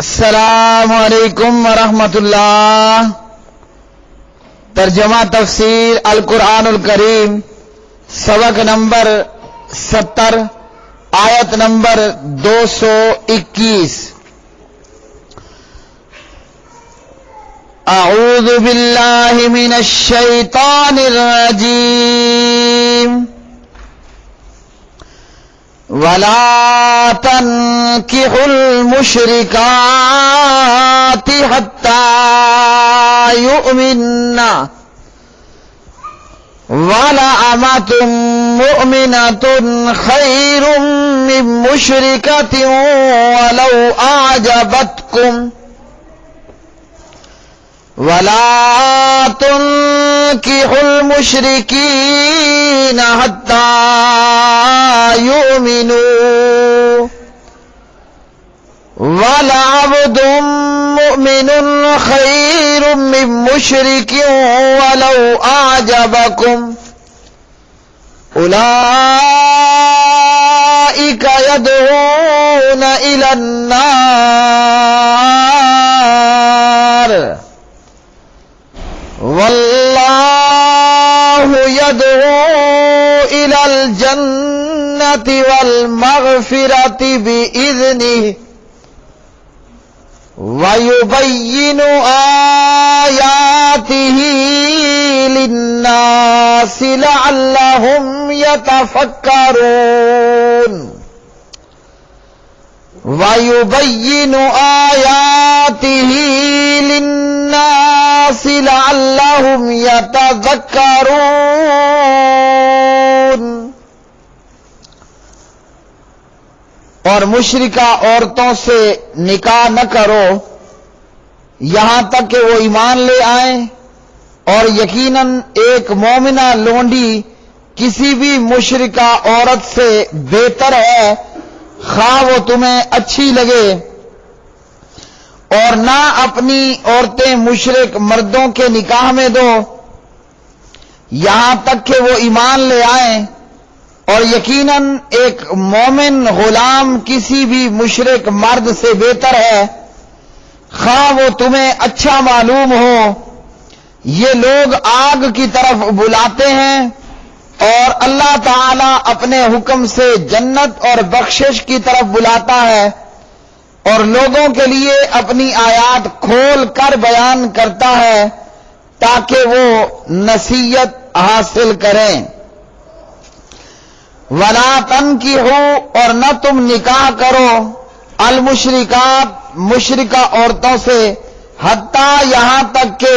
السلام علیکم ورحمۃ اللہ۔ ترجمہ تفسیر القرآن الکریم، سبق نمبر 70، آیت نمبر 221۔ اعوذ باللہ من الشیطان الرجیم۔ وَلَا تَنكِحُوا الْمُشْرِكَاتِ حَتَّى يُؤْمِنَّ وَلَأَمَةٌ مُؤْمِنَةٌ خَيْرٌ مِّن مُّشْرِكَةٍ وَلَوْ أَعْجَبَتْكُمْ وَلَا تُنكِحُوا الْمُشْرِكِينَ حَتَّى يُؤْمِنُوا وَلَعَبْدٌ مُّؤْمِنٌ خَيْرٌ مِّن مُّشْرِكٍ وَلَوْ أَعْجَبَكُمْ أُولَٰئِكَ يَدْعُونَ إِلَى النَّارِ واللہ يدعو إلى الجنة والمغفرة بإذنه ويبين آياته للناس لعلهم يتفكرون وَيُبَيِّنُ آيَاتِهِ لِلنَّاسِ لَعَلَّهُمْ يَتَذَكَّرُونَ۔ اور مشرکہ عورتوں سے نکاح نہ کرو یہاں تک کہ وہ ایمان لے آئیں، اور یقیناً ایک مومنہ لونڈی کسی بھی مشرکہ عورت سے بہتر ہے، خواہ وہ تمہیں اچھی لگے، اور نہ اپنی عورتیں مشرک مردوں کے نکاح میں دو یہاں تک کہ وہ ایمان لے آئیں، اور یقیناً ایک مومن غلام کسی بھی مشرک مرد سے بہتر ہے، خواہ وہ تمہیں اچھا معلوم ہو۔ یہ لوگ آگ کی طرف بلاتے ہیں، اور اللہ تعالیٰ اپنے حکم سے جنت اور بخشش کی طرف بلاتا ہے، اور لوگوں کے لیے اپنی آیات کھول کر بیان کرتا ہے تاکہ وہ نصیحت حاصل کریں۔ وَلَا تَنكِحُوا، اور نہ تم نکاح کرو المشرکات مشرکہ عورتوں سے، حتیٰ یہاں تک کہ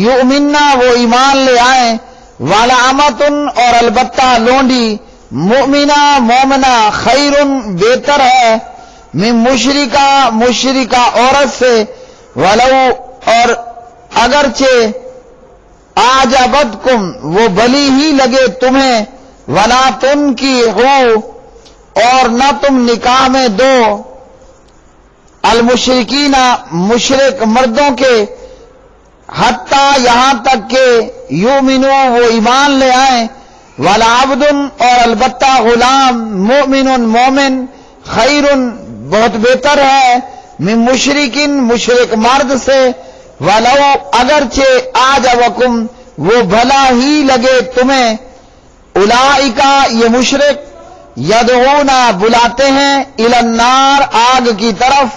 یؤمنہ وہ ایمان لے آئیں، وَلَأَمَةٌ اور البتہ لونڈی، مؤمنہ مومنہ، خیرٌ بہتر ہے، من مشرکہ عورت سے، ولو اور اگرچہ اعجبتکم وہ بھلی ہی لگے تمہیں، وَلَا تُنكِحُوا اور نہ تم نکاح میں دو المشرکین مشرک مردوں کے، حتیٰ یہاں تک کہ یؤمنوا وہ ایمان لے آئیں، وَلَعَبْدٌ اور البتہ غلام، مؤمن مومن، خیر بہت بہتر ہے، من مشرکن مشرک مرد سے، وَلَوْ اگرچہ أَعْجَبَكُمْ وہ بھلا ہی لگے تمہیں، اولئک یہ مشرک، یدعون بلاتے ہیں، الی النار آگ کی طرف،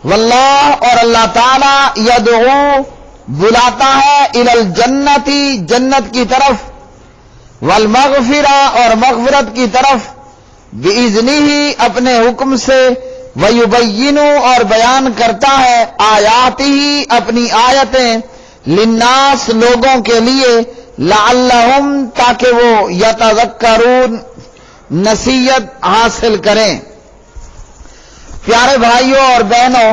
واللہ اور اللہ تعالی یدعو بلاتا ہے الی الجنتی جنت کی طرف، والمغفرہ اور مغفرت کی طرف، بِإِذْنِهِ اپنے حکم سے، وَيُبَيِّنُ اور بیان کرتا ہے، آیاتہ اپنی آیتیں، للناس لوگوں کے لیے، لعلہم تاکہ وہ یتذکرون نصیحت حاصل کریں۔ پیارے بھائیوں اور بہنوں،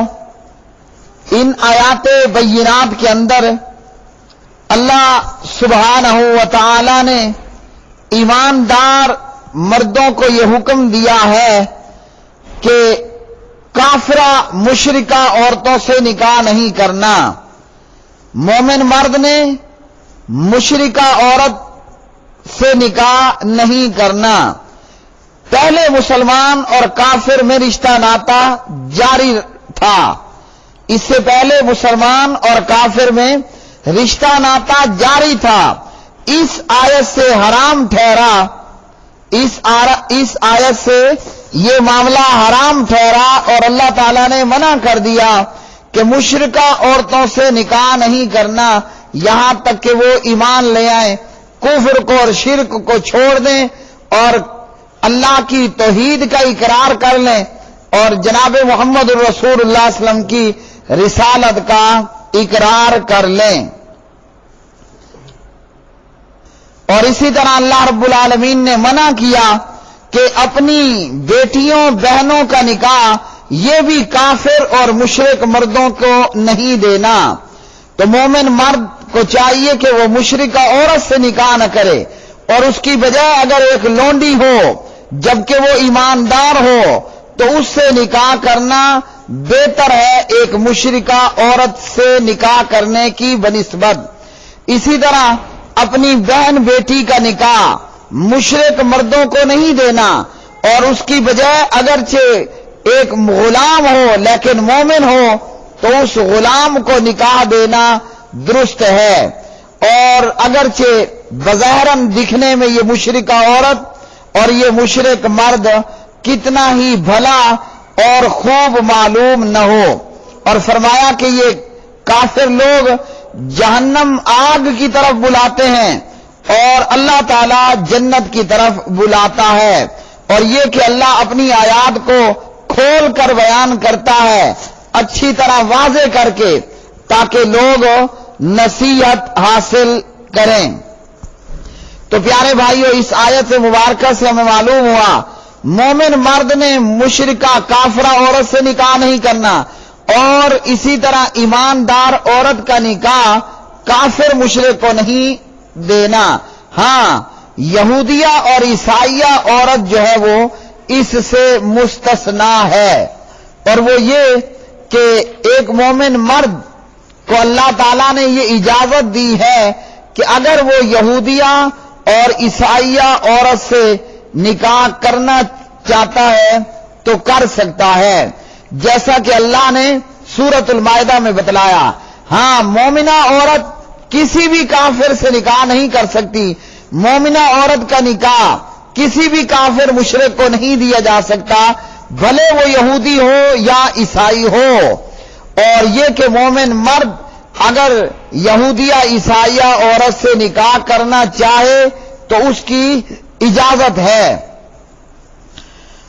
ان آیات بینات کے اندر اللہ سبحانہ و تعالی نے ایماندار مردوں کو یہ حکم دیا ہے کہ کافرہ مشرکہ عورتوں سے نکاح نہیں کرنا۔ مومن مرد نے مشرکہ عورت سے نکاح نہیں کرنا۔ پہلے مسلمان اور کافر میں رشتہ ناتا جاری تھا، اس سے پہلے مسلمان اور کافر میں رشتہ ناتا جاری تھا، اس آیت سے حرام ٹھہرا، اس آیت سے یہ معاملہ حرام ٹھہرا اور اللہ تعالیٰ نے منع کر دیا کہ مشرکہ عورتوں سے نکاح نہیں کرنا یہاں تک کہ وہ ایمان لے آئیں، کفر کو اور شرک کو چھوڑ دیں اور اللہ کی توحید کا اقرار کر لیں اور جناب محمد رسول اللہ صلی اللہ علیہ وسلم کی رسالت کا اقرار کر لیں۔ اور اسی طرح اللہ رب العالمین نے منع کیا کہ اپنی بیٹیوں بہنوں کا نکاح یہ بھی کافر اور مشرک مردوں کو نہیں دینا۔ تو مومن مرد کو چاہیے کہ وہ مشرکہ عورت سے نکاح نہ کرے، اور اس کی بجائے اگر ایک لونڈی ہو جبکہ وہ ایماندار ہو تو اس سے نکاح کرنا بہتر ہے ایک مشرکہ عورت سے نکاح کرنے کی بنسبت۔ اسی طرح اپنی بہن بیٹی کا نکاح مشرک مردوں کو نہیں دینا، اور اس کی بجائے اگرچہ ایک غلام ہو لیکن مومن ہو تو اس غلام کو نکاح دینا درست ہے۔ اور اگرچہ بظاہراً دکھنے میں یہ مشرکہ عورت اور یہ مشرک مرد کتنا ہی بھلا اور خوب معلوم نہ ہو، اور فرمایا کہ یہ کافر لوگ جہنم آگ کی طرف بلاتے ہیں اور اللہ تعالیٰ جنت کی طرف بلاتا ہے، اور یہ کہ اللہ اپنی آیات کو کھول کر بیان کرتا ہے اچھی طرح واضح کر کے تاکہ لوگ نصیحت حاصل کریں۔ تو پیارے بھائیو، اس آیت مبارکہ سے ہمیں معلوم ہوا مومن مرد نے مشرکہ کافرہ عورت سے نکاح نہیں کرنا، اور اسی طرح ایماندار عورت کا نکاح کافر مشرک کو نہیں دینا۔ ہاں، یہودیہ اور عیسائیہ عورت جو ہے وہ اس سے مستثنا ہے، اور وہ یہ کہ ایک مومن مرد کو اللہ تعالیٰ نے یہ اجازت دی ہے کہ اگر وہ یہودیہ اور عیسائیہ عورت سے نکاح کرنا چاہتا ہے تو کر سکتا ہے، جیسا کہ اللہ نے سورۃ المائدہ میں بتلایا۔ ہاں، مومنہ عورت کسی بھی کافر سے نکاح نہیں کر سکتی، مومنہ عورت کا نکاح کسی بھی کافر مشرک کو نہیں دیا جا سکتا، بھلے وہ یہودی ہو یا عیسائی ہو۔ اور یہ کہ مومن مرد اگر یہودیہ عیسائیہ عورت سے نکاح کرنا چاہے تو اس کی اجازت ہے۔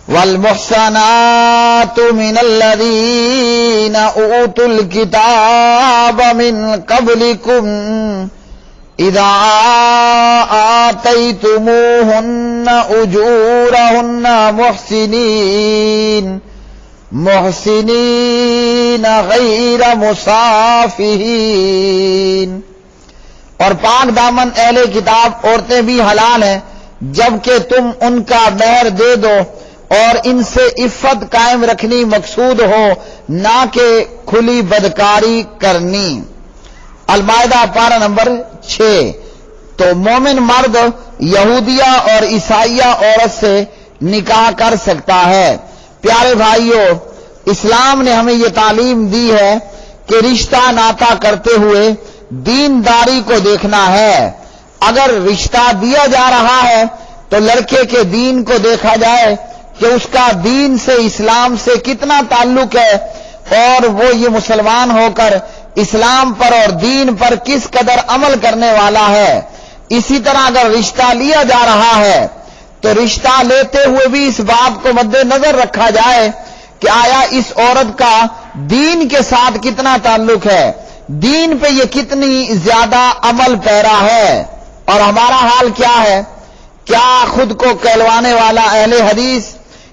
وَالْمُحْصَنَاتُ مِنَ الَّذِينَ أُوتُوا الْكِتَابَ مِنْ قَبْلِكُمْ إِذَا آتَيْتُمُوهُنَّ أُجُورَهُنَّ محسنین غیر مسافحین۔ اور پاک دامن اہل کتاب عورتیں بھی حلال ہیں جبکہ تم ان کا مہر دے دو، اور ان سے عفت قائم رکھنی مقصود ہو، نہ کہ کھلی بدکاری کرنی۔ المائدہ پارہ نمبر 6۔ تو مومن مرد یہودیہ اور عیسائیہ عورت سے نکاح کر سکتا ہے۔ پیارے بھائیو، اسلام نے ہمیں یہ تعلیم دی ہے کہ رشتہ ناتا کرتے ہوئے دینداری کو دیکھنا ہے۔ اگر رشتہ دیا جا رہا ہے تو لڑکے کے دین کو دیکھا جائے کہ اس کا دین سے، اسلام سے کتنا تعلق ہے، اور وہ یہ مسلمان ہو کر اسلام پر اور دین پر کس قدر عمل کرنے والا ہے۔ اسی طرح اگر رشتہ لیا جا رہا ہے تو رشتہ لیتے ہوئے بھی اس بات کو مد نظر رکھا جائے کہ آیا اس عورت کا دین کے ساتھ کتنا تعلق ہے، دین پہ یہ کتنی زیادہ عمل پیرا ہے، اور ہمارا حال کیا ہے؟ کیا خود کو کہلوانے والا اہل حدیث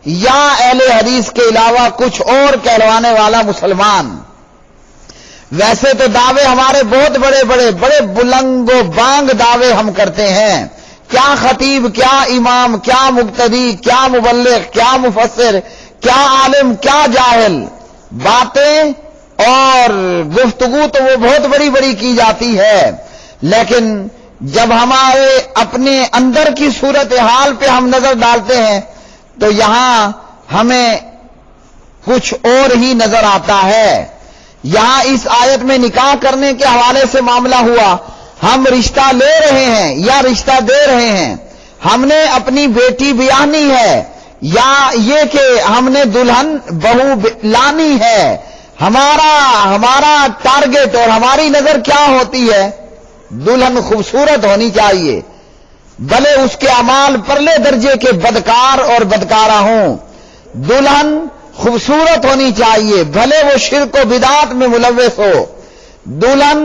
یا اہل حدیث کے علاوہ کچھ اور کہلوانے والا مسلمان؟ ویسے تو دعوے ہمارے بہت بڑے بلند و بانگ دعوے ہم کرتے ہیں، کیا خطیب، کیا امام، کیا مقتدی، کیا مبلغ، کیا مفسر، کیا عالم، کیا جاہل، باتیں اور گفتگو تو وہ بہت بڑی کی جاتی ہے، لیکن جب ہمارے اپنے اندر کی صورتحال پہ ہم نظر ڈالتے ہیں تو یہاں ہمیں کچھ اور ہی نظر آتا ہے۔ یہاں اس آیت میں نکاح کرنے کے حوالے سے معاملہ ہوا، ہم رشتہ لے رہے ہیں یا رشتہ دے رہے ہیں، ہم نے اپنی بیٹی بیاہنی ہے یا یہ کہ ہم نے دلہن بہو لانی ہے، ہمارا ٹارگٹ اور ہماری نظر کیا ہوتی ہے؟ دلہن خوبصورت ہونی چاہیے، بھلے اس کے اعمال پرلے درجے کے بدکار اور بدکارہ ہوں، دلہن خوبصورت ہونی چاہیے، بھلے وہ شرک و بدعات میں ملوث ہو، دلہن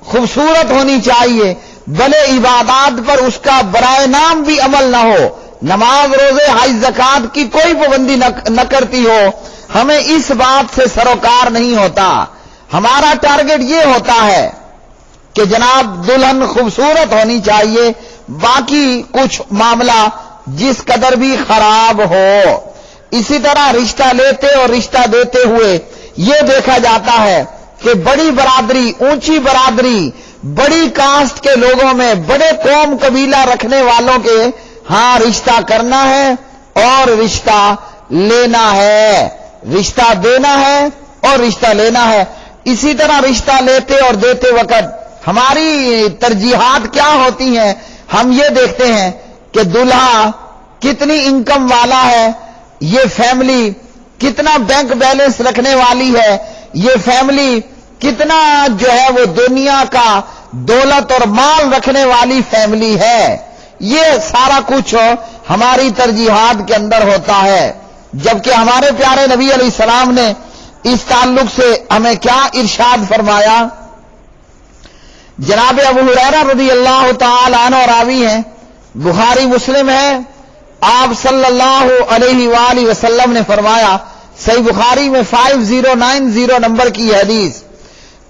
خوبصورت ہونی چاہیے، بھلے عبادات پر اس کا برائے نام بھی عمل نہ ہو، نماز روزے حج زکات کی کوئی پابندی نہ کرتی ہو، ہمیں اس بات سے سروکار نہیں ہوتا، ہمارا ٹارگٹ یہ ہوتا ہے کہ جناب دلہن خوبصورت ہونی چاہیے، باقی کچھ معاملہ جس قدر بھی خراب ہو۔ اسی طرح رشتہ لیتے اور رشتہ دیتے ہوئے یہ دیکھا جاتا ہے کہ بڑی برادری، اونچی برادری، بڑی کاسٹ کے لوگوں میں، بڑے قوم قبیلہ رکھنے والوں کے ہاں رشتہ کرنا ہے اور رشتہ لینا ہے، رشتہ دینا ہے اور رشتہ لینا ہے۔ اسی طرح رشتہ لیتے اور دیتے وقت ہماری ترجیحات کیا ہوتی ہیں؟ ہم یہ دیکھتے ہیں کہ دلہا کتنی انکم والا ہے، یہ فیملی کتنا بینک بیلنس رکھنے والی ہے، یہ فیملی کتنا جو ہے وہ دنیا کا دولت اور مال رکھنے والی فیملی ہے، یہ سارا کچھ ہماری ترجیحات کے اندر ہوتا ہے۔ جبکہ ہمارے پیارے نبی علیہ السلام نے اس تعلق سے ہمیں کیا ارشاد فرمایا؟ جناب ابو ہریرہ رضی اللہ تعالی عنہ راوی ہیں، بخاری مسلم ہے، آپ صلی اللہ علیہ وآلہ وسلم نے فرمایا، صحیح بخاری میں 5090 نمبر کی حدیث،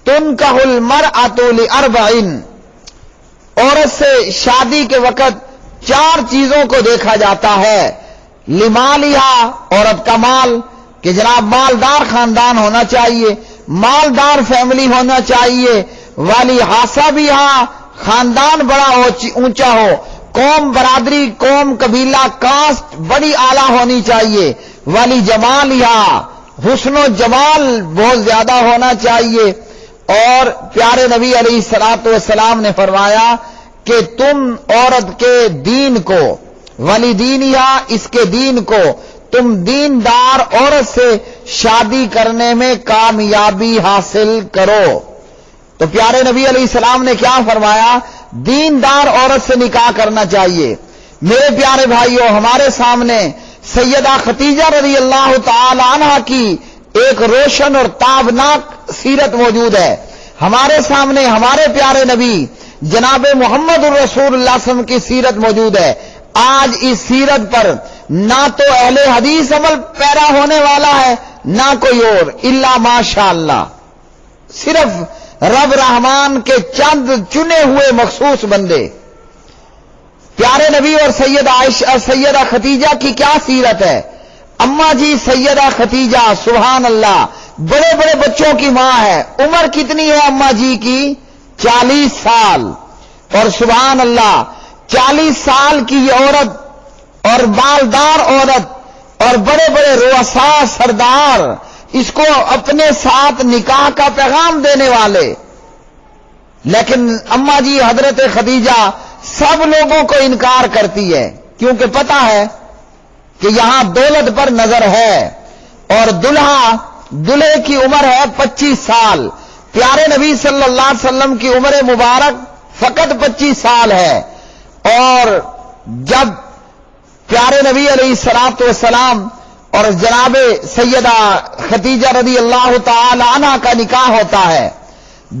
تنکح المرأۃ لاربع، عورت سے شادی کے وقت 4 چیزوں کو دیکھا جاتا ہے، لمالہا، عورت کا مال، کہ جناب مالدار خاندان ہونا چاہیے، مالدار فیملی ہونا چاہیے، والی حاسبیہا، خاندان بڑا اونچا ہو، قوم برادری، قوم قبیلہ، کاسٹ بڑی اعلیٰ ہونی چاہیے، والی جمالہا، حسن و جمال بہت زیادہ ہونا چاہیے، اور پیارے نبی علیہ الصلوۃ والسلام نے فرمایا کہ تم عورت کے دین کو، ولی دینہا، اس کے دین کو، تم دیندار عورت سے شادی کرنے میں کامیابی حاصل کرو۔ تو پیارے نبی علیہ السلام نے کیا فرمایا؟ دیندار عورت سے نکاح کرنا چاہیے۔ میرے پیارے بھائیوں، ہمارے سامنے سیدہ خدیجہ رضی اللہ تعالی عنہا کی ایک روشن اور تابناک سیرت موجود ہے، ہمارے سامنے ہمارے پیارے نبی جناب محمد الرسول اللہ صلی اللہ علیہ وسلم کی سیرت موجود ہے۔ آج اس سیرت پر نہ تو اہل حدیث عمل پیرا ہونے والا ہے، نہ کوئی اور، الا ماشاء اللہ، صرف رب رحمان کے چند چنے ہوئے مخصوص بندے۔ پیارے نبی اور سیدہ خدیجہ کی کیا سیرت ہے؟ اماں جی سیدہ خدیجہ سبحان اللہ بڑے بڑے بچوں کی ماں ہے، عمر کتنی ہے اماں جی کی؟ 40 سال، اور سبحان اللہ 40 سال کی یہ عورت اور مالدار عورت اور بڑے بڑے رؤساء سردار اس کو اپنے ساتھ نکاح کا پیغام دینے والے، لیکن اماں جی حضرت خدیجہ سب لوگوں کو انکار کرتی ہے، کیونکہ پتہ ہے کہ یہاں دولت پر نظر ہے، اور دلہے کی عمر ہے 25 سال، پیارے نبی صلی اللہ علیہ وسلم کی عمر مبارک فقط 25 سال ہے، اور جب پیارے نبی علیہ الصلوۃ والسلام اور جناب سیدہ خدیجہ رضی اللہ تعالی عنہا کا نکاح ہوتا ہے،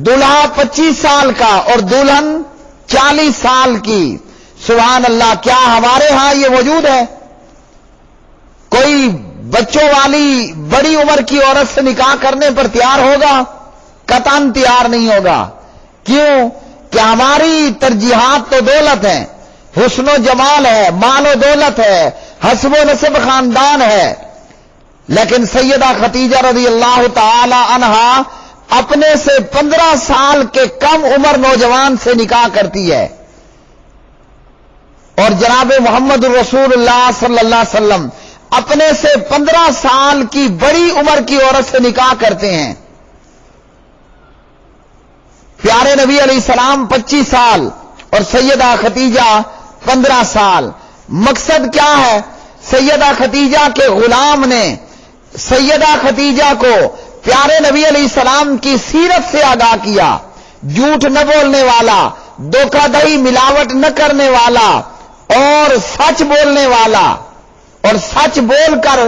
دلہا 25 سال کا اور دلہن 40 سال کی، سبحان اللہ، کیا ہمارے ہاں یہ موجود ہے؟ کوئی بچوں والی بڑی عمر کی عورت سے نکاح کرنے پر تیار ہوگا؟ قطعاً تیار نہیں ہوگا۔ کیوں؟ کہ ہماری ترجیحات تو دولت ہیں، حسن و جمال ہے، مال و دولت ہے، حسب و نسب خاندان ہے، لیکن سیدہ خدیجہ رضی اللہ تعالی عنہا اپنے سے 15 سال کے کم عمر نوجوان سے نکاح کرتی ہے، اور جناب محمد الرسول اللہ صلی اللہ علیہ وسلم اپنے سے 15 سال کی بڑی عمر کی عورت سے نکاح کرتے ہیں، پیارے نبی علیہ السلام 25 سال اور سیدہ ختیجہ 15 سال۔ مقصد کیا ہے؟ سیدہ ختیجہ کے غلام نے سیدہ ختیجہ کو پیارے نبی علیہ السلام کی سیرت سے آگاہ کیا، جھوٹ نہ بولنے والا، دھوکہ دہی ملاوٹ نہ کرنے والا اور سچ بولنے والا اور سچ بول کر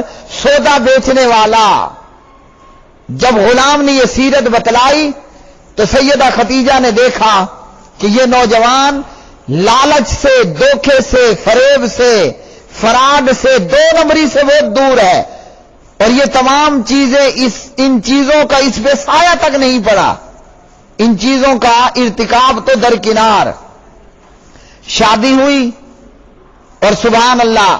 سودا بیچنے والا۔ جب غلام نے یہ سیرت بتلائی تو سیدہ ختیجہ نے دیکھا کہ یہ نوجوان لالچ سے، دھوکے سے، فریب سے، فراڈ سے، 2 نمبری سے بہت دور ہے، اور یہ تمام چیزیں ان چیزوں کا اس پہ سایہ تک نہیں پڑا، ان چیزوں کا ارتکاب تو درکنار۔ شادی ہوئی اور سبحان اللہ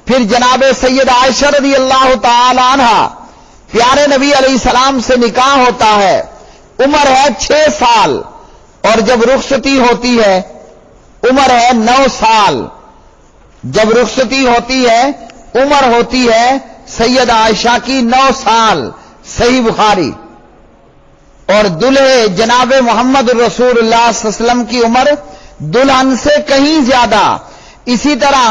پھر جناب سید عائشہ رضی اللہ تعالی عنہ پیارے نبی علیہ السلام سے نکاح ہوتا ہے، عمر ہے 6 سال، اور جب رخصتی ہوتی ہے عمر ہے 9 سال۔ جب رخصتی ہوتی ہے عمر ہوتی ہے سید عائشہ کی 9 سال، صحیح بخاری۔ اور دلہے جناب محمد رسول اللہ صلی اللہ علیہ وسلم کی عمر دلہن سے کہیں زیادہ۔ اسی طرح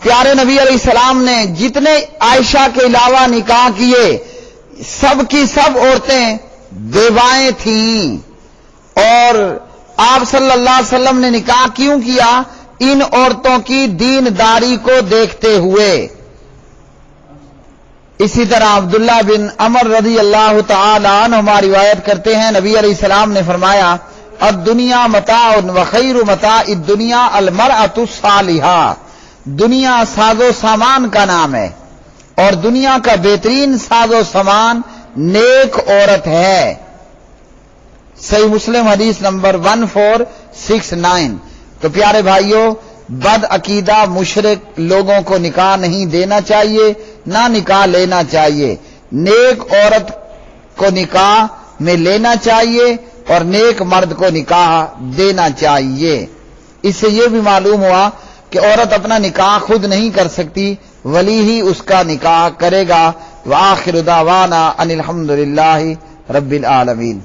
پیارے نبی علیہ السلام نے جتنے عائشہ کے علاوہ نکاح کیے سب کی سب عورتیں بیوائیں تھیں، اور آپ صلی اللہ علیہ وسلم نے نکاح کیوں کیا؟ ان عورتوں کی دینداری کو دیکھتے ہوئے۔ اسی طرح عبداللہ بن عمر رضی اللہ تعالی عنہما روایت کرتے ہیں، نبی علیہ السلام نے فرمایا الدنیا متاع وخیر متاع الدنیا المرأة الصالحہ، دنیا ساز و سامان کا نام ہے اور دنیا کا بہترین ساز و سامان نیک عورت ہے۔ صحیح مسلم حدیث نمبر 1469۔ تو پیارے بھائیوں، بد عقیدہ مشرک لوگوں کو نکاح نہیں دینا چاہیے، نہ نکاح لینا چاہیے۔ نیک عورت کو نکاح میں لینا چاہیے اور نیک مرد کو نکاح دینا چاہیے۔ اس سے یہ بھی معلوم ہوا کہ عورت اپنا نکاح خود نہیں کر سکتی، ولی ہی اس کا نکاح کرے گا۔ وآخر دعوانا ان الحمدللہ رب العالمین۔